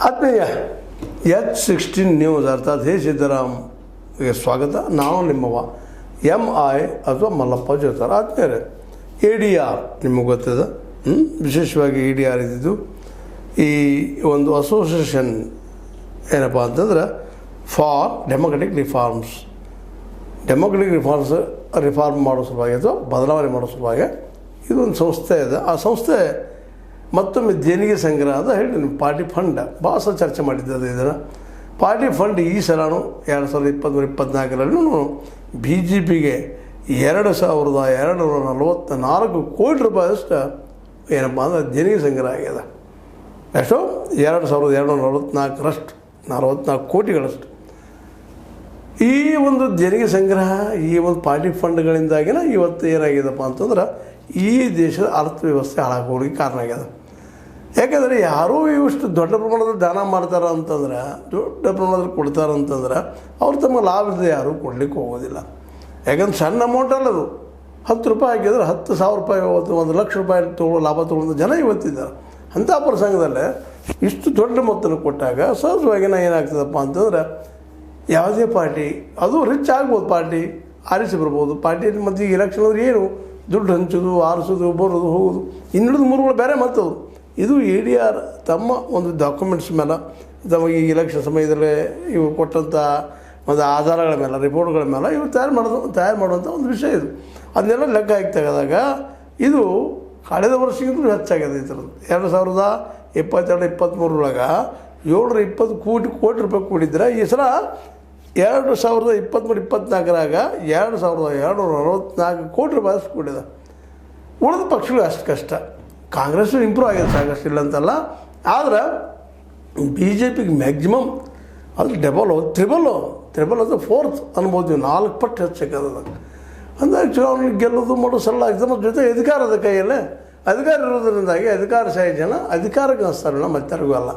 ಆತ್ಮೀಯ H16 news ಅರ್ಥಾತ್ ಹೇ ಸಿದ್ದರಾಮ್ಗೆ ಸ್ವಾಗತ. ನಾನು ನಿಮ್ಮವ MI ಅಥವಾ ಮಲ್ಲಪ್ಪ ಜೋತಾರ. ಆತ್ಮೀಯರೇ, ADR ನಿಮಗೆ ಗೊತ್ತಿದೆ. ವಿಶೇಷವಾಗಿ ADR ಇದ್ದಿದ್ದು ಈ ಒಂದು ಅಸೋಸಿಯೇಷನ್ ಏನಪ್ಪ ಅಂತಂದ್ರೆ ಫಾರ್ ಡೆಮೊಕ್ರೆಟಿಕ್ ರಿಫಾರ್ಮ್ಸ್ ರಿಫಾರ್ಮ್ ಮಾಡೋ ಸಲುವಾಗಿ ಅಥವಾ ಬದಲಾವಣೆ ಮಾಡೋ ಸಲುವಾಗಿ ಇದೊಂದು ಸಂಸ್ಥೆ ಇದೆ. ಆ ಸಂಸ್ಥೆ ಮತ್ತೊಮ್ಮೆ ದೇಣಿಗೆ ಸಂಗ್ರಹ ಅಂತ ಹೇಳಿ ನಿಮ್ಮ ಪಾರ್ಟಿ ಫಂಡ್ ಭಾಳ ಸಲ ಚರ್ಚೆ ಮಾಡಿದ್ದದು. ಇದನ್ನು ಪಾರ್ಟಿ ಫಂಡ್ ಈ ಸಲನೂ 2023-24 BJPಗೆ 2244 ಕೋಟಿ ರೂಪಾಯಿಯಷ್ಟು ಏನಪ್ಪ ಅಂದ್ರೆ ದೇಣಿಗೆ ಸಂಗ್ರಹ ಆಗಿದೆ. ಎಷ್ಟು? 2244 ಕೋಟಿಗಳಷ್ಟು. ಈ ಒಂದು ದೇಣಿಗೆ ಸಂಗ್ರಹ, ಈ ಒಂದು ಪಾರ್ಟಿ ಫಂಡ್ಗಳಿಂದಾಗಿನ ಇವತ್ತು ಏನಾಗಿದೆಪ್ಪ ಅಂತಂದ್ರೆ ಈ ದೇಶದ ಅರ್ಥವ್ಯವಸ್ಥೆ ಹಾಳಾಗೋರಿಗೆ ಕಾರಣ ಆಗ್ಯದ. ಯಾಕೆಂದರೆ ಯಾರೂ ಇಷ್ಟು ದೊಡ್ಡ ಪ್ರಮಾಣದಲ್ಲಿ ದಾನ ಮಾಡ್ತಾರೆ ಅಂತಂದ್ರೆ, ದೊಡ್ಡ ಪ್ರಮಾಣದಲ್ಲಿ ಕೊಡ್ತಾರೆ ಅಂತಂದ್ರೆ ಅವ್ರು ತಮ್ಮ ಲಾಭದ ಯಾರೂ ಕೊಡಲಿಕ್ಕೆ ಹೋಗೋದಿಲ್ಲ. ಯಾಕಂದ್ರೆ ಸಣ್ಣ ಅಮೌಂಟ್ ಅಲ್ಲದು. 10 ರೂಪಾಯಿ ಹಾಕಿದ್ರೆ 10,000 ರೂಪಾಯಿ, 1 ಲಕ್ಷ ರೂಪಾಯಿ ಲಾಭ ತೊಗೊಂಡು ಜನ ಇವತ್ತಿದ್ದಾರೆ. ಅಂಥ ಪ್ರಸಂಗದಲ್ಲೇ ಇಷ್ಟು ದೊಡ್ಡ ಮೊತ್ತನ ಕೊಟ್ಟಾಗ ಸಹಜವಾಗಿ ಏನಾಗ್ತದಪ್ಪ ಅಂತಂದ್ರೆ ಯಾವುದೇ ಪಾರ್ಟಿ ಅದು ರಿಚ್ ಆಗ್ಬೋದು, ಪಾರ್ಟಿ ಆರಿಸಿ ಬರ್ಬೋದು. ಪಾರ್ಟಿಯಲ್ಲಿ ಮತ್ತು ಈಗ ಎಲೆಕ್ಷನ್ ಅಂದ್ರೆ ಏನು ದುಡ್ಡು ಹಂಚೋದು, ಆರಿಸೋದು, ಬರೋದು, ಹೋಗೋದು, ಇನ್ನುಳಿದ ಮೂರುಗಳು ಬೇರೆ ಮತ್ತವು. ಇದು ADR ತಮ್ಮ ಒಂದು ಡಾಕ್ಯುಮೆಂಟ್ಸ್ ಮೇಲೆ, ತಮಗೆ ಈ ಎಲೆಕ್ಷನ್ ಸಮಯದಲ್ಲಿ ಇವು ಕೊಟ್ಟಂಥ ಒಂದು ಆಧಾರಗಳ ಮೇಲೆ, ರಿಪೋರ್ಟ್ಗಳ ಮೇಲೆ ಇವು ತಯಾರು ಮಾಡುವಂಥ ಒಂದು ವಿಷಯ ಇದು. ಅದನ್ನೆಲ್ಲ ಲೆಕ್ಕ ಹಾಕಿ ತೆಗೆದಾಗ ಇದು ಕಳೆದ ವರ್ಷಕ್ಕಿಂತಲೂ ಹೆಚ್ಚಾಗಿದೆ. ಈ ಥರದ್ದು 2022-23 720 ಕೋಟಿ ರೂಪಾಯಿ ಕೂಡಿದ್ರೆ ಈ ಸಲ 2023-24 2244 ಕೋಟಿ ರೂಪಾಯಿ ಅಷ್ಟು ಕೂಡಿದೆ. ಉಳಿದ ಪಕ್ಷಗಳು ಅಷ್ಟು ಕಷ್ಟ. ಕಾಂಗ್ರೆಸ್ ಇಂಪ್ರೂವ್ ಆಗಿದೆ ಸಾಕಷ್ಟು, ಇಲ್ಲ ಅಂತಲ್ಲ. ಆದರೆ BJPಗೆ ಮ್ಯಾಕ್ಸಿಮಮ್ ಅದು ತ್ರಿಬಲ್ ಅದು 4th ಅನ್ಬೋದು. 4 ಪಟ್ಟು ಹೆಚ್ಚಾಗದ. ಅಂದಾಗ ಚುನಾವಣೆ ಗೆಲ್ಲೋದು ಮಾಡೋ ಸರಳ ಆಗ್ತದೆ. ಮತ್ತು ಜೊತೆ ಅಧಿಕಾರದ ಕೈಯಲ್ಲೇ ಅಧಿಕಾರ ಇರೋದ್ರಿಂದಾಗಿ ಅಧಿಕಾರಶಾಹಿ ಜನ ಅಧಿಕಾರಕ್ಕೆ ಅನಿಸ್ತಾರಲ್ಲ, ಮತ್ತಾರಿಗೂ ಅಲ್ಲ.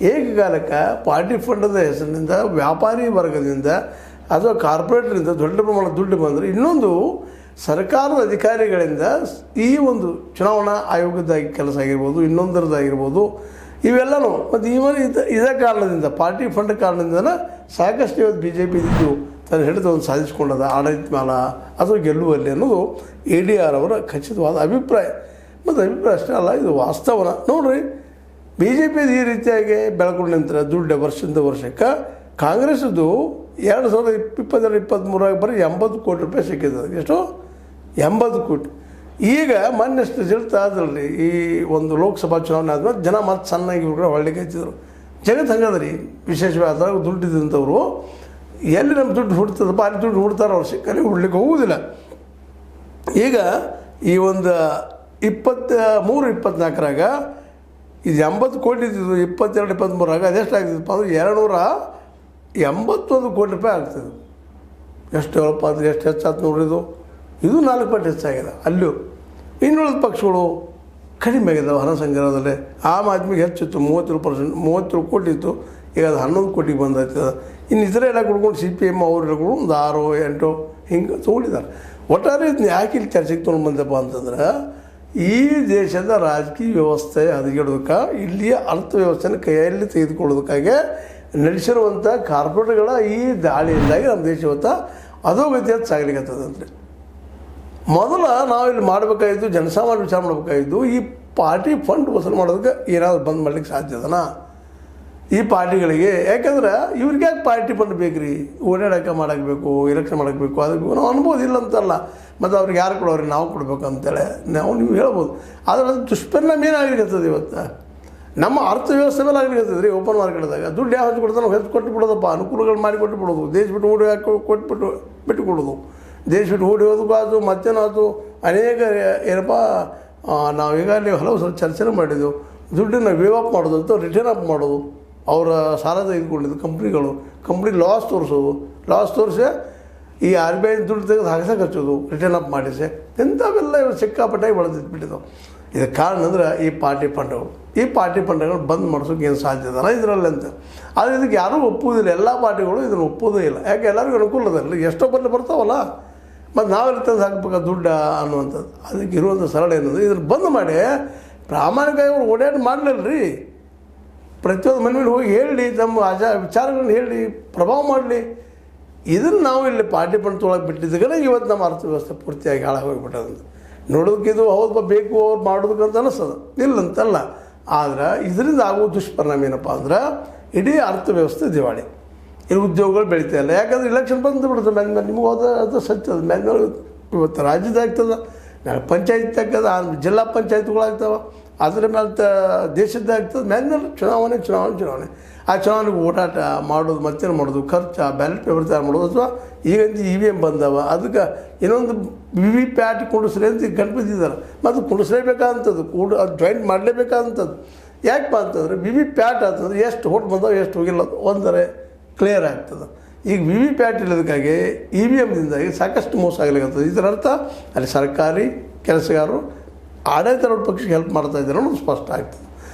ಏಕಕಾಲಕ್ಕೆ ಪಾರ್ಟಿ ಫಂಡದ ಹೆಸರಿನಿಂದ, ವ್ಯಾಪಾರಿ ವರ್ಗದಿಂದ ಅಥವಾ ಕಾರ್ಪೊರೇಟ್ರಿಂದ ದೊಡ್ಡ ಪ್ರಮಾಣದ ದುಡ್ಡು ಬಂದರೆ, ಇನ್ನೊಂದು ಸರ್ಕಾರದ ಅಧಿಕಾರಿಗಳಿಂದ ಈ ಒಂದು ಚುನಾವಣಾ ಆಯೋಗದಾಗಿ ಕೆಲಸ ಆಗಿರ್ಬೋದು, ಇನ್ನೊಂದರದ್ದಾಗಿರ್ಬೋದು, ಇವೆಲ್ಲನೂ ಮತ್ತು ಇದೇ ಕಾರಣದಿಂದ, ಪಾರ್ಟಿ ಫಂಡ್ ಕಾರಣದಿಂದನೇ ಸಾಕಷ್ಟು ಇವತ್ತು BJP ಇದ್ದು ತನ್ನ ಹಿಡಿತವನ್ನು ಸಾಧಿಸಿಕೊಂಡದ ಆಡಳಿತ ಮೇಲೆ ಅಥವಾ ಗೆಲ್ಲುವಲ್ಲಿ ಅನ್ನೋದು ADR ಅವರ ಖಚಿತವಾದ ಅಭಿಪ್ರಾಯ. ಮತ್ತು ಅಭಿಪ್ರಾಯ ಅಷ್ಟೇ ಅಲ್ಲ, ಇದು ವಾಸ್ತವನ. ನೋಡಿರಿ, BJP ಈ ರೀತಿಯಾಗಿ ಬೆಳ್ಕೊಂಡು ನಿಂತಾರೆ ದುಡ್ಡು ವರ್ಷದಿಂದ ವರ್ಷಕ್ಕೆ. ಕಾಂಗ್ರೆಸ್ದು 2022-23 ಬರೀ 80 ಕೋಟಿ ರೂಪಾಯಿ ಸಿಕ್ಕಿದೆ. ಎಷ್ಟು? 80 ಕೋಟಿ. ಈಗ ಮೊನ್ನೆಷ್ಟು ರಿಸಲ್ಟ್ ಆದಲ್ರಿ, ಈ ಒಂದು ಲೋಕಸಭಾ ಚುನಾವಣೆ ಆದ್ಮೇಲೆ ಜನ ಮತ್ತೆ ಸಣ್ಣಾಗಿ ಇವ್ರು ಕೂಡ ಹೊಳ್ಳಿಗೆ ಹಚ್ಚಿದ್ರು. ಜಗತ್ತು ಹಂಗದ್ರಿ, ವಿಶೇಷವಾಗಿ ಅದ್ರಾಗ ದುಡ್ಡಿದ್ದಂಥವ್ರು ಎಲ್ಲಿ ನಮ್ಮ ದುಡ್ಡು ಹುಡ್ತದಪ್ಪ ಅಲ್ಲಿ ದುಡ್ಡು ಹುಡ್ತಾರೆ. ಅವ್ರು ಸಿಕ್ಕಲ್ಲಿ ಹುಡ್ಲಿಕ್ಕೆ ಹೋಗುವುದಿಲ್ಲ. ಈಗ ಈ ಒಂದು 23-24 ಇದು 80 ಕೋಟಿ ಇದ್ದಿದ್ದು, 22-23 ಅದೆಷ್ಟಾಗ್ತಿದ್ದಪ್ಪ ಅಂದ್ರೆ 281 ಕೋಟಿ ರೂಪಾಯಿ ಆಗ್ತದೆ. ಎಷ್ಟು ಹೇಳಪ್ಪ ಅಂದರೆ ಎಷ್ಟು ಹೆಚ್ಚಾಯ್ತು ನೋಡ್ರಿ. ಇದು 4 ಪಟ್ಟು ಹೆಚ್ಚಾಗಿದೆ. ಅಲ್ಲೂ ಇನ್ನುಳಿದ ಪಕ್ಷಗಳು ಕಡಿಮೆ ಆಗಿದ್ದಾವೆ ಹಣ ಸಂಗ್ರಹದಲ್ಲಿ. ಆಮ್ ಆದ್ಮಿಗೆ ಹೆಚ್ಚಿತ್ತು, 37 ಕೋಟಿ ಇತ್ತು. ಈಗ ಅದು 11 ಕೋಟಿಗೆ ಬಂದಾಯ್ತದೆ. ಇನ್ನು ಇತರ ಎಲ್ಲ ಕೊಡ್ಕೊಂಡು CPM ಅವರೆಲ್ಲ ಒಂದು 6-8 ಹಿಂಗೆ ತೊಗೊಂಡಿದ್ದಾರೆ. ಒಟ್ಟಾರೆ ಇದನ್ನ ಯಾಕೆ ಇಲ್ಲಿ ಚರ್ಚೆಗೆ ತೊಗೊಂಡು ಬಂದಪ್ಪ ಅಂತಂದ್ರೆ, ಈ ದೇಶದ ರಾಜಕೀಯ ವ್ಯವಸ್ಥೆ ಹದಗೆಡೋದಕ್ಕೆ, ಇಲ್ಲಿಯ ಅರ್ಥವ್ಯವಸ್ಥೆನ ಕೈಯಲ್ಲಿ ತೆಗೆದುಕೊಳ್ಳೋದಕ್ಕಾಗಿ ನಡೆಸಿರುವಂಥ ಕಾರ್ಪೊರೇಟ್ಗಳ ಈ ದಾಳಿಯಿಂದಾಗಿ ನಮ್ಮ ದೇಶ ಇವತ್ತು ಅಧೋಗತಿಯಲ್ಲಿ ಸಾಗಲಿಕ್ಕತ್ತದಂತೆ. ಮೊದಲು ನಾವು ಇಲ್ಲಿ ಮಾಡಬೇಕಾಗಿದ್ದು, ಜನಸಾಮಾನ್ಯ ವಿಚಾರ ಮಾಡಬೇಕಾಗಿದ್ದು, ಈ ಪಾರ್ಟಿ ಫಂಡ್ ವಸೂಲು ಮಾಡೋದಕ್ಕೆ ಏನಾದರೂ ಬಂದ್ ಮಾಡ್ಲಿಕ್ಕೆ ಸಾಧ್ಯದನಾ ಈ ಪಾರ್ಟಿಗಳಿಗೆ? ಯಾಕಂದ್ರೆ ಇವ್ರಿಗೆ ಯಾಕೆ ಪಾರ್ಟಿ ಫಂಡ್ ಬೇಕು ರೀ? ಓಡಾಡೋಕೆ ಮಾಡಬೇಕು, ಎಲೆಕ್ಷನ್ ಮಾಡೋಕೆ ಬೇಕು, ಅದಕ್ಕೆ ನಾವು ಅನ್ಬೋದು, ಇಲ್ಲ ಅಂತಲ್ಲ. ಮತ್ತು ಅವ್ರಿಗೆ ಯಾರು ಕೊಡೋರಿ, ನಾವು ಕೊಡ್ಬೇಕು ಅಂತೇಳಿ ನೀವು ಹೇಳ್ಬೋದು. ಆದರೆ ಅದು ದುಷ್ಪರಿಣಾಮ ಏನಾಗಿರ್ತದೆ ಇವತ್ತು ನಮ್ಮ ಅರ್ಥವ್ಯವಸ್ಥೆ ಮೇಲೆ ಆಗಿರ್ತದೆ ರೀ. ಓಪನ್ ಮಾರ್ಕೆಟ್ದಾಗ ದುಡ್ಡು ಯಾವ ಹೆಚ್ಚು ಕೊಡ್ತಾನೆ ಹೆಚ್ಚು ಕೊಟ್ಟು ಬಿಡೋದಪ್ಪ, ಅನುಕೂಲಗಳು ಮಾಡಿ ಕೊಟ್ಟು ಬಿಡೋದು, ದೇಶ ಬಿಟ್ಟು ಓಡಿ ಬಿಟ್ಟು ಕೊಡೋದು, ದೇಶ ಬಿಟ್ಟು ಓಡಿ ಹೋದಕ್ಕೂ ಅದು ಮತ್ತೇನೋ ಅದು ಅನೇಕ ಏನಪ್ಪ ನಾವು ಈಗಾಗಲೇ ಹಲವು ಸಲ ಚರ್ಚೆ ಮಾಡಿದ್ದೆವು. ದುಡ್ಡನ್ನು ವೇವ್ ಅಪ್ ಮಾಡೋದು ಅಥವಾ ರಿಟರ್ನ್ ಅಪ್ ಮಾಡೋದು, ಅವರ ಸಾಲ ತೆಗೆದುಕೊಂಡಿದ್ದು ಕಂಪ್ನಿ ಲಾಸ್ ತೋರಿಸಿ ಈ RBI ದುಡ್ಡು ತೆಗೆದು ಹಾಕ್ಸಕ್ಕೆ ಹಚ್ಚೋದು, ರಿಟರ್ನ್ ಅಪ್ ಮಾಡಿಸಿ, ಇಂಥವೆಲ್ಲ ಇವರು ಸಿಕ್ಕಾಪಟ್ಟಾಗಿ ಬೆಳೆದಿಟ್ಬಿಟ್ಟಿದ್ದವು. ಇದಕ್ಕೆ ಕಾರಣ ಅಂದರೆ ಈ ಪಾರ್ಟಿ ಫಂಡ್ಗಳು ಬಂದ್ ಮಾಡಿಸೋಕೆ ಏನು ಸಾಧ್ಯದಲ್ಲ ಇದರಲ್ಲಿ ಅಂತ. ಆದರೆ ಇದಕ್ಕೆ ಯಾರೂ ಒಪ್ಪುವುದಿಲ್ಲ. ಎಲ್ಲ ಪಾರ್ಟಿಗಳು ಇದನ್ನು ಒಪ್ಪೋದೇ ಇಲ್ಲ. ಯಾಕೆ? ಎಲ್ಲರಿಗೂ ಅನುಕೂಲದಲ್ಲಿ ಎಷ್ಟೋ ಬರಲಿ ಬರ್ತಾವಲ್ಲ, ಮತ್ತು ನಾವೆಲ್ಲ ತಂದು ಹಾಕ್ಬೇಕು ದುಡ್ಡು ಅನ್ನುವಂಥದ್ದು. ಅದಕ್ಕೆ ಇರುವಂಥ ಸರಳ ಏನಂದರೆ ಇದನ್ನು ಬಂದ್ ಮಾಡಿ ಪ್ರಾಮಾಣಿಕವಾಗಿ ಅವ್ರು ಓಡಾಡಿ ಮಾಡಲಿಲ್ಲ ರೀ. ಪ್ರತಿಯೊಂದು ಮನೆ ಹೋಗಿ ಹೇಳಿ ತಮ್ಮ ವಿಚಾರಗಳನ್ನ ಹೇಳಿ ಪ್ರಭಾವ ಮಾಡಲಿ. ಇದನ್ನು ನಾವು ಇಲ್ಲಿ ಪಾರ್ಟಿ ಫಂಡ್ ತೊಗೊಳಕ್ಕೆ ಬಿಟ್ಟಿದ್ದಕ್ಕೆ ಇವತ್ತು ನಮ್ಮ ಅರ್ಥವ್ಯವಸ್ಥೆ ಪೂರ್ತಿಯಾಗಿ ಹಾಳಾಗಿ ಹೋಗಿಬಿಟ್ಟದಂತ. ನೋಡೋದಕ್ಕೆ ಇದು ಹೌದು ಬೇಕು ಅವ್ರು ಮಾಡೋದಕ್ಕಂತ ಅನಿಸ್ತದೆ, ಇಲ್ಲಂತಲ್ಲ. ಆದ್ರೆ ಇದರಿಂದ ಆಗೋ ದುಷ್ಪರಿಣಾಮ ಏನಪ್ಪ ಅಂದ್ರೆ ಇಡೀ ಅರ್ಥವ್ಯವಸ್ಥೆ ದಿವಾಳಿ. ಇಲ್ಲಿ ಉದ್ಯೋಗಗಳು ಬೆಳೀತಾ ಇಲ್ಲ. ಯಾಕಂದ್ರೆ ಇಲೆಕ್ಷನ್ ಬಂದು ಬಿಡುತ್ತೆ ಮ್ಯಾನ್ ಮೇಲೆ. ನಿಮಗೆ ಅದು ಸತ್ಯ. ಅದು ಮ್ಯಾನ್ ಇವತ್ತು ರಾಜ್ಯದಾಗ್ತದೆ, ನಾಳೆ ಪಂಚಾಯತ್ ಆಗ್ತದೆ, ಜಿಲ್ಲಾ ಪಂಚಾಯತ್ಗಳಾಗ್ತವೆ, ಅದರ ಮೇಲೆ ದೇಶದ್ದಾಗ್ತದೆ. ಮ್ಯಾನ್ ಚುನಾವಣೆ. ಆ ಚುನಾವಣೆಗೆ ಓಡಾಟ ಮಾಡೋದು, ಮತ್ತೇನು ಮಾಡೋದು, ಖರ್ಚು, ಬ್ಯಾಲೆಟ್ ಪೇಪರ್ ತಯಾರು ಮಾಡೋದು, ಅಥವಾ ಈಗಂತೂ EVM ಬಂದವ, ಅದಕ್ಕೆ ಇನ್ನೊಂದು VVPAT ಕುಡಿಸ್ರಿ ಅಂತ ಈಗ ಗಣಪತಿದ್ದಾರೆ. ಮತ್ತು ಕುಡಿಸ್ಲೇಬೇಕಾದಂಥದ್ದು, ಅದು ಜಾಯಿಂಟ್ ಮಾಡಲೇಬೇಕಾದಂಥದ್ದು. ಯಾಕಪ್ಪ ಅಂತಂದರೆ VVPAT ಅಂತಂದ್ರೆ ಎಷ್ಟು ಓಟ್ ಬಂದವ ಎಷ್ಟು ಹೋಗಿಲ್ಲ ಒಂದರೆ ಕ್ಲಿಯರ್ ಆಗ್ತದೆ. ಈಗ VVPAT ಇಲ್ಲದಕ್ಕಾಗಿ EVMದಿಂದಾಗಿ ಸಾಕಷ್ಟು ಮೋಸ ಆಗಲಿಕ್ಕಂಥದ್ದು. ಇದರ ಅರ್ಥ ಅಲ್ಲಿ ಸರ್ಕಾರಿ ಕೆಲಸಗಾರರು ಆಡಳಿತಾರೂಢ ಪಕ್ಷಕ್ಕೆ ಹೆಲ್ಪ್ ಮಾಡ್ತಾ ಇದ್ದಾರೆ ಅನ್ನೋದು ಸ್ಪಷ್ಟ ಆಗ್ತದೆ.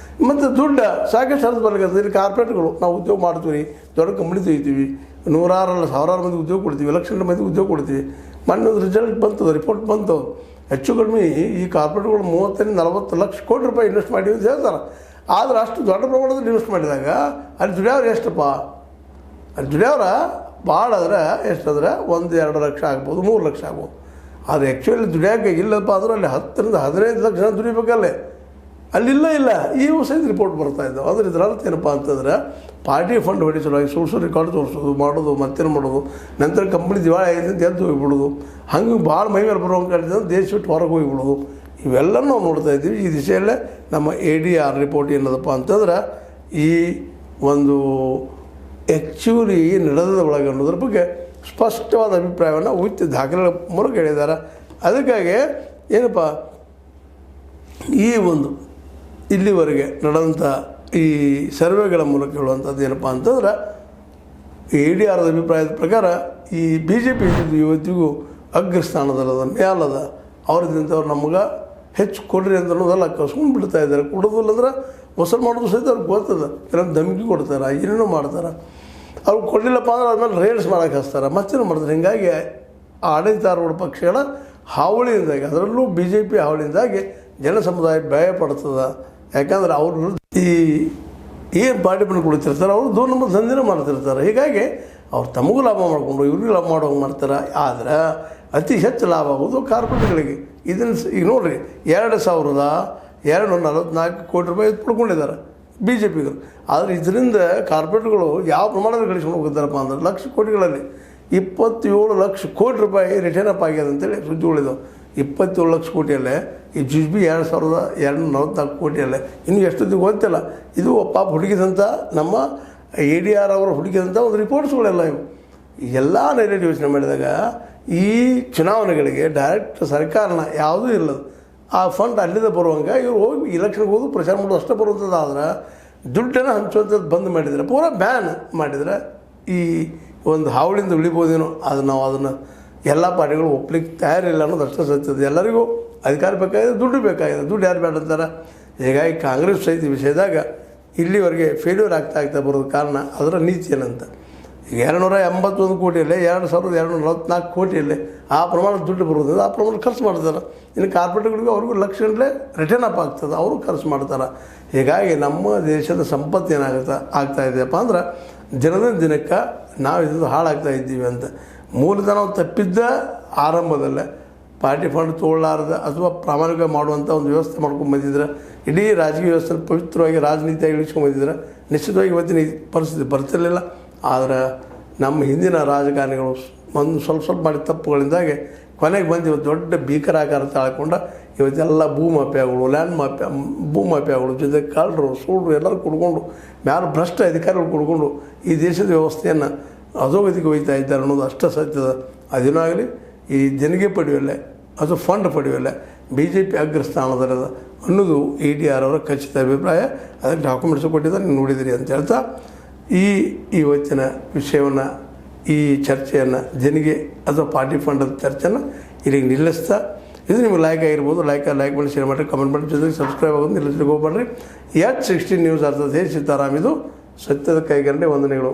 ಮತ್ತು ದುಡ್ಡು ಸಾಕಷ್ಟು ಹರಿದು ಬರ್ಲಿಕ್ಕಂತದೆ. ಇಲ್ಲಿ ಕಾರ್ಪೊರೇಟ್ಗಳು ನಾವು ಉದ್ಯೋಗ ಮಾಡ್ತೀವಿ, ದೊಡ್ಡ ಕಂಪ್ನಿ ತೆಗಿತೀವಿ, ನೂರಾರಲ್ಲ ಸಾವಿರಾರು ಮಂದಿ ಉದ್ಯೋಗ ಕೊಡ್ತೀವಿ, ಲಕ್ಷ ಮಂದಿ ಉದ್ಯೋಗ ಕೊಡ್ತೀವಿ. ಮೊನ್ನೆ ಒಂದು ರಿಸಲ್ಟ್ ಬಂತದ, ರಿಪೋರ್ಟ್ ಬಂತು. ಹೆಚ್ಚು ಕಡಿಮೆ ಈ ಕಾರ್ಪೊರೇಟ್ಗಳು 30-40 ಲಕ್ಷ ಕೋಟಿ ರೂಪಾಯಿ ಇನ್ವೆಸ್ಟ್ ಮಾಡಿ ಅಂತ ಹೇಳ್ತಾರೆ. ಆದರೆ ಅಷ್ಟು ದೊಡ್ಡ ಪ್ರಮಾಣದಲ್ಲಿ ಇನ್ವೆಸ್ಟ್ ಮಾಡಿದಾಗ ಅಲ್ಲಿ ದುಡಿಯೋರು ಎಷ್ಟಪ್ಪ? ಅಲ್ಲಿ ದುಡಿಯೋರ ಭಾಳ ಆದರೆ ಎಷ್ಟಾದ್ರೆ 1-2 ಲಕ್ಷ ಆಗ್ಬೋದು, 3 ಲಕ್ಷ ಆಗ್ಬೋದು. ಆದರೆ ಆ್ಯಕ್ಚುಲಿ ದುಡಿಯೋಕೆ ಇಲ್ಲಪ್ಪ ಅಂದ್ರೆ ಅಲ್ಲಿ 10-15 ಲಕ್ಷ ಜನ ದುಡಿಬೇಕಲ್ಲೇ. ಅಲ್ಲಿಲ್ಲ ಈ ಸಹಿತ ರಿಪೋರ್ಟ್ ಬರ್ತಾಯಿದ್ದಾವೆ. ಅಂದ್ರೆ ಇದರ ಅರ್ಥ ಏನಪ್ಪ ಅಂತಂದ್ರೆ ಪಾರ್ಟಿ ಫಂಡ್ ಹೊಡಿಸಲುವಾಗಿ ಸುಳ್ಳು ರೆಕಾರ್ಡ್ ತೋರಿಸೋದು, ಮಾಡೋದು, ಮತ್ತೇನು ಮಾಡೋದು, ನಂತರ ಕಂಪ್ನಿ ದಿವಾಳಿ ಆಗಿದೆ ಅಂತ ಎದ್ದು ಹೋಗಿಬಿಡೋದು, ಹಂಗೆ ಭಾಳ ಮೈ ಮೇಲೆ ಬರೋಂಗೆ ಕಳಿದ್ರೆ ದೇಶ ಬಿಟ್ಟು ಹೊರಗೆ ಹೋಗಿಬಿಡೋದು, ಇವೆಲ್ಲ ನಾವು ನೋಡ್ತಾ ಇದ್ದೀವಿ. ಈ ದಿಶೆಯಲ್ಲೇ ನಮ್ಮ ADR ರಿಪೋರ್ಟ್ ಏನದಪ್ಪ ಅಂತಂದ್ರೆ ಈ ಒಂದು ಆ್ಯಕ್ಚುಲಿ ನಡೆದ ಒಳಗೆ ಅನ್ನೋದ್ರ ಬಗ್ಗೆ ಸ್ಪಷ್ಟವಾದ ಅಭಿಪ್ರಾಯವನ್ನು ಉಚಿತ ದಾಖಲೆಗಳ ಮೂಲಕ ಹೇಳಿದ್ದಾರೆ. ಅದಕ್ಕಾಗಿ ಏನಪ್ಪ ಈ ಒಂದು ಇಲ್ಲಿವರೆಗೆ ನಡೆದಂಥ ಈ ಸರ್ವೆಗಳ ಮೂಲಕ ಹೇಳುವಂಥದ್ದು ಏನಪ್ಪ ಅಂತಂದ್ರೆ ADRದ ಅಭಿಪ್ರಾಯದ ಪ್ರಕಾರ ಈ BJP ಇವತ್ತಿಗೂ ಅಗ್ರಸ್ಥಾನದಲ್ಲದ ಮೇಲದ. ಅವ್ರದಿಂದವ್ರು ನಮಗೆ ಹೆಚ್ಚು ಕೊಡ್ರಿ ಅಂತ ಅನ್ನೋದೆಲ್ಲ ಕಸ್ಕೊಂಡು ಬಿಡ್ತಾ ಇದ್ದಾರೆ. ಕೊಡೋದಿಲ್ಲ ಅಂದ್ರೆ ವಸೂಲು ಮಾಡೋದು ಸಹಿತ ಅವ್ರಿಗೆ ಗೊತ್ತದ. ಕೆಲವೊಂದು ಧಮಕಿ ಕೊಡ್ತಾರೆ, ಏನೇನೋ ಮಾಡ್ತಾರೆ. ಅವ್ರು ಕೊಡಲಿಲ್ಲಪ್ಪ ಅಂದ್ರೆ ಅದ್ಮೇಲೆ ರೇಡ್ಸ್ ಮಾಡೋಕೆ ಹಚ್ತಾರೆ, ಮತ್ತೇನು ಮಾಡ್ತಾರೆ. ಹೀಗಾಗಿ ಆಡಳಿತಾರೂಢ ಪಕ್ಷಗಳ ಹಾವಳಿಯಿಂದಾಗಿ, ಅದರಲ್ಲೂ BJP ಹಾವಳಿಯಿಂದಾಗಿ ಜನ ಸಮುದಾಯ ಭಯ ಪಡ್ತದೆ. ಯಾಕಂದ್ರೆ ಅವರು ಈ ಏನು ಪಾರ್ಟಿ ಬಂದು ಕೊಡ್ತಿರ್ತಾರೆ, ಅವರು 2 ನಂಬರ್ ದಂಧೆನೇ ಮಾಡ್ತಿರ್ತಾರೆ. ಹೀಗಾಗಿ ಅವ್ರು ತಮಗೂ ಲಾಭ ಮಾಡಿಕೊಂಡು ಇವ್ರಿಗೆ ಲಾಭ ಮಾಡೋಂಗೆ ಮಾಡ್ತಾರೆ. ಆದರೆ ಅತಿ ಹೆಚ್ಚು ಲಾಭ ಆಗೋದು ಕಾರ್ಪೊರೇಟ್ಗಳಿಗೆ. ಇದನ್ನು ಈಗ ನೋಡಿರಿ, 2244 ಕೋಟಿ ರೂಪಾಯಿ ಪಡ್ಕೊಂಡಿದ್ದಾರೆ BJPಗರು. ಆದರೆ ಇದರಿಂದ ಕಾರ್ಪೊರೇಟ್ಗಳು ಯಾವ ಪ್ರಮಾಣದಲ್ಲಿ ಗಳಿಸ್ಕೊಂಡು ಹೋಗಿದ್ದಾರಪ್ಪ ಅಂದ್ರೆ ಲಕ್ಷ ಕೋಟಿಗಳಲ್ಲಿ 27 ಲಕ್ಷ ಕೋಟಿ ರೂಪಾಯಿ ರಿಟರ್ನ್ ಅಪ್ ಆಗ್ಯದ ಅಂತೇಳಿ ಸುದ್ದಿಗಳಿದಾವೆ. 27 ಲಕ್ಷ ಕೋಟಿಯಲ್ಲೇ ಈ ಜುಜ್ಬಿ 2244 ಕೋಟಿಯಲ್ಲೇ ಇನ್ನೂ ಎಷ್ಟೊತ್ತಿಗೆ ಗೊತ್ತಿಲ್ಲ. ಇದು ಪಾಪ ಹುಡುಕಿದಂಥ ನಮ್ಮ ADR ಅವರು ಹುಡುಕಿದಂಥ ಒಂದು ರಿಪೋರ್ಟ್ಸ್ಗಳೆಲ್ಲ ಇವು. ಎಲ್ಲ ನೆರೆಟಿವ್ ಯೋಚನೆ ಮಾಡಿದಾಗ ಈ ಚುನಾವಣೆಗಳಿಗೆ ಡೈರೆಕ್ಟ್ ಸರ್ಕಾರನ ಯಾವುದೂ ಇಲ್ಲದು. ಆ ಫಂಡ್ ಅಲ್ಲಿಂದ ಬರುವಂಗೆ ಇವ್ರು ಹೋಗಿ ಇಲೆಕ್ಷನ್ಗೆ ಹೋಗಿ ಪ್ರಚಾರ ಮಾಡೋದು ಅಷ್ಟೇ ಬರುವಂಥದ್ದು. ಆದ್ರೆ ದುಡ್ಡನ್ನು ಹಂಚುವಂಥದ್ದು ಬಂದ್ ಮಾಡಿದರೆ, ಪೂರಾ ಬ್ಯಾನ್ ಮಾಡಿದರೆ ಈ ಒಂದು ಹಾವಳಿಂದ ಉಳಿಬೋದೇನೋ. ಅದು ನಾವು ಅದನ್ನು ಎಲ್ಲ ಪಾರ್ಟಿಗಳು ಒಪ್ಲಿಕ್ಕೆ ತಯಾರಿಲ್ಲ ಅನ್ನೋದು ಅಷ್ಟೇ ಸತ್ಯದ. ಎಲ್ಲರಿಗೂ ಅಧಿಕಾರ ಬೇಕಾಗಿದೆ, ದುಡ್ಡು ಬೇಕಾಗಿದೆ. ದುಡ್ಡು ಯಾರು ಬೇಡ ಅಂತಾರೆ. ಹೀಗಾಗಿ ಕಾಂಗ್ರೆಸ್ ಸಹಿತ ವಿಷಯದಾಗ ಇಲ್ಲಿವರೆಗೆ ಫೇಲ್ಯೂರ್ ಆಗ್ತಾ ಬರೋದು ಕಾರಣ ಅದರ ನೀತಿ ಏನಂತ. ಈಗ 281 ಕೋಟಿಯಲ್ಲೇ 2244 ಕೋಟಿಯಲ್ಲೇ ಆ ಪ್ರಮಾಣ ದುಡ್ಡು ಬರೋದು, ಆ ಪ್ರಮಾಣ ಖರ್ಚು ಮಾಡ್ತಾರೆ. ಇನ್ನು ಕಾರ್ಪೊರೇಟ್ಗಳಿಗೆ ಅವ್ರಿಗೂ ಲಕ್ಷಗಟ್ಟಲೆ ರಿಟರ್ನ್ ಅಪ್ ಆಗ್ತದೆ, ಅವರು ಖರ್ಚು ಮಾಡ್ತಾರೆ. ಹೀಗಾಗಿ ನಮ್ಮ ದೇಶದ ಸಂಪತ್ತು ಆಗ್ತಾ ಇದೆಯಪ್ಪ ಅಂದ್ರೆ ದಿನದಿಂದ ದಿನಕ್ಕೆ ನಾವು ಇದನ್ನು ಹಾಳಾಗ್ತಾ ಇದ್ದೀವಿ ಅಂತ. ಮೂಲತಃ ನಾವು ತಪ್ಪಿದ್ದ ಆರಂಭದಲ್ಲೇ ಪಾರ್ಟಿ ಫಂಡ್ ತೊಗೊಳ್ಳಾರ್ದ ಅಥವಾ ಪ್ರಾಮಾಣಿಕ ಮಾಡುವಂಥ ಒಂದು ವ್ಯವಸ್ಥೆ ಮಾಡ್ಕೊಂಡು ಬಂದಿದ್ರೆ, ಇಡೀ ರಾಜಕೀಯ ವ್ಯವಸ್ಥೆ ಪವಿತ್ರವಾಗಿ ರಾಜನೀತಿಯಾಗಿ ಇಳಿಸ್ಕೊಂಡು ಬಂದಿದ್ರೆ ನಿಶ್ಚಿತವಾಗಿ ಇವತ್ತಿನ ಈ ಪರಿಸ್ಥಿತಿ ಬರ್ತಿರಲಿಲ್ಲ. ಆದರೆ ನಮ್ಮ ಹಿಂದಿನ ರಾಜಕಾರಣಿಗಳು ಒಂದು ಸ್ವಲ್ಪ ಮಾಡಿದ ತಪ್ಪುಗಳಿಂದಾಗಿ ಕೊನೆಗೆ ಬಂದು ಇವತ್ತು ದೊಡ್ಡ ಭೀಕರಾಕಾರ ತಾಳ್ಕೊಂಡು ಇವತ್ತೆಲ್ಲ ಭೂಮಾಫಿಯಾಗಳು, ಭೂಮಾಫಿಯಾಗಳು ಜೊತೆ ಕಳ್ಳರು, ಸುಳ್ಳು ಎಲ್ಲರೂ ಕುಡ್ಕೊಂಡು ಮ್ಯಾಲೆ ಭ್ರಷ್ಟ ಅಧಿಕಾರಿಗಳು ಕುಡ್ಕೊಂಡು ಈ ದೇಶದ ವ್ಯವಸ್ಥೆಯನ್ನು ಅಧೋಗತಿಗೆ ಒಯ್ತಾ ಇದ್ದಾರೆ ಅನ್ನೋದು ಅಷ್ಟೇ ಸತ್ಯದ. ಅದೇನೂ ಆಗಲಿ, ಈ ದೇಣಿಗೆ ಪಡೆಯುವಲ್ಲೇ ಅಥವಾ ಫಂಡ್ ಪಡೆಯುವಲ್ಲೇ BJP ಅಗ್ರಸ್ಥಾನದಲ್ಲದ ಅನ್ನೋದು ADR ಅವರ ಖಚಿತ ಅಭಿಪ್ರಾಯ. ಅದಕ್ಕೆ ಡಾಕ್ಯುಮೆಂಟ್ಸ್ ಕೊಟ್ಟಿದ್ದಾರೆ, ನೀವು ನೋಡಿದಿರಿ ಅಂತ ಹೇಳ್ತಾ ಇವತ್ತಿನ ವಿಷಯವನ್ನು, ಈ ಚರ್ಚೆಯನ್ನು, ದೇಣಿಗೆ ಅಥವಾ ಪಾರ್ಟಿ ಫಂಡದ ಚರ್ಚೆಯನ್ನು ಇಲ್ಲಿಗೆ ನಿಲ್ಲಿಸ್ತಾ, ಇದು ನಿಮಗೆ ಲೈಕ್ ಆಗಿರ್ಬೋದು, ಲೈಕ್ ಮಾಡಿ, ಶೇರ್ ಮಾಡಿರಿ, ಕಮೆಂಟ್ ಮಾಡಿ, ಜೊತೆಗೆ ಸಬ್ಸ್ಕ್ರೈಬ್ ಆಗೋದು ನಿಲ್ಲಿಸ್ಲಿಕ್ಕೆ ಹೋಗ್ಬೇಡ್ರಿ. H16 ನ್ಯೂಸ್ ಅರ್ಥದ ಸೀತಾರಾಮ್, ಇದು ಸತ್ಯದ ಕೈಗಂಡೆ ವಂದನೆಗಳು.